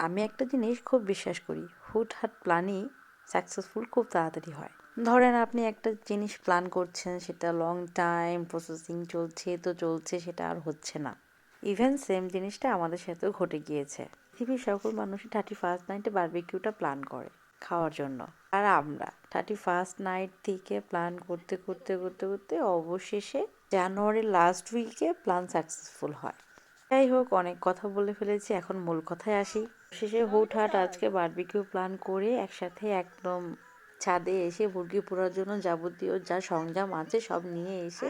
আমি একটা জিনিস খুব বিশ্বাস করি, হুটহাট প্ল্যানই সাকসেসফুল খুব তাড়াতাড়ি হয়। ধরেন আপনি একটা জিনিস প্ল্যান করছেন, সেটা লং টাইম প্রসেসিং চলছে তো চলছে, সেটা আর হচ্ছে না। ইভেন সেম জিনিসটা আমাদের সাথেও ঘটে গিয়েছে। পৃথিবীর সকল মানুষই 31st নাইটে বারবিকিউটা প্ল্যান করে খাওয়ার জন্য, আর আমরা 31st নাইট থেকে প্ল্যান করতে করতে করতে করতে অবশেষে জানুয়ারির লাস্ট উইকে প্ল্যান সাকসেসফুল হয়। যাই হোক, অনেক কথা বলে ফেলেছি, এখন মূল কথায় আসি। শেষে হুটহাট আজকে বারবিকিউ প্ল্যান করে একসাথে একদম ছাদে এসে মুরগি পোড়ার জন্য যাবতীয় যা সরঞ্জাম আছে সব নিয়ে এসে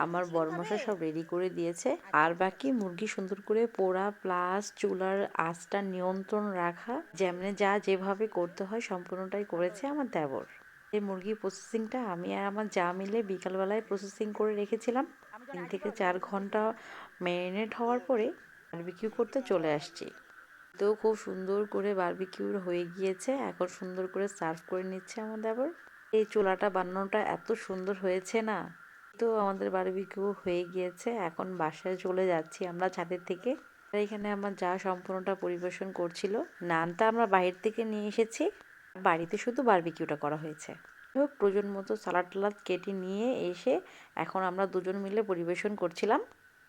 আমার বড়মশাই সব রেডি করে দিয়েছে। আর বাকি মুরগি সুন্দর করে পোড়া প্লাস চুলার আঁচটা নিয়ন্ত্রণ রাখা, যেমনি যা যেভাবে করতে হয় সম্পূর্ণটাই করেছে আমার দেবর। এই মুরগি প্রসেসিংটা আমি আর আমার যা মিলে বিকালবেলায় প্রসেসিং করে রেখেছিলাম। 3 থেকে 4 ঘন্টা ম্যারিনেট হওয়ার পরে বারবিকিউ করতে চলে আসছি। তো খুব সুন্দর করে বারবিকিউ হয়ে গিয়েছে, এখন সুন্দর করে সার্ভ করে নিচ্ছে আমার দেবর। এই চুলাটা বানানোটা এত সুন্দর হয়েছে না। তো আমাদের বারবিকিউ হয়ে গিয়েছে, এখন বাসায় চলে যাচ্ছি আমরা ছাদের থেকে। আর এখানে আমার যা সম্পূর্ণটা পরিবেশন করছিল, নানটা আমরা বাইরে থেকে নিয়ে এসেছি, বাড়িতে শুধু বারবিকিউটা করা হয়েছে। হোক, প্রয়োজন মতো সালাদ টালাদ কেটে নিয়ে এসে এখন আমরা দুজন মিলে পরিবেশন করছিলাম।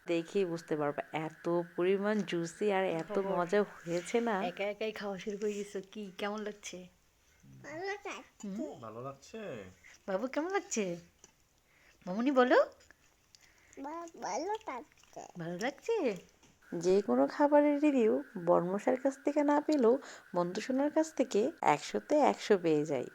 দেখেই বুঝতে পারবে এত পরিমাণ জুসি আর এত খবর মজা হয়েছে না। একা একাই খাওয়া শুরু করে দিছো, কি কেমন লাগছে? ভালো লাগছে। বাবু কেমন লাগছে? মামুনি বলো। ভালো লাগছে। যে কোনো খাবারের রিভিউ বর্মশার কাছ থেকে না পেলেও বন্ধু শোনার কাছ থেকে 100-তে 100 পেয়ে যাই।